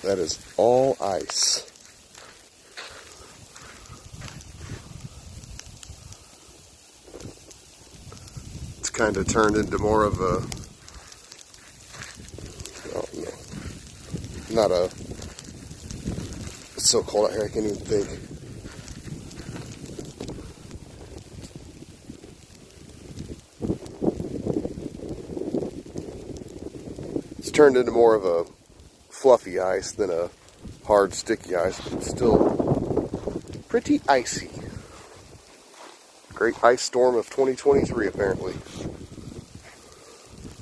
That is all ice. It's kind of turned into more of a, oh no, not a, it's so cold out here I can't even think. It's turned into more of a fluffy ice than a hard sticky ice, but it's still pretty icy. Great ice storm of 2023 apparently.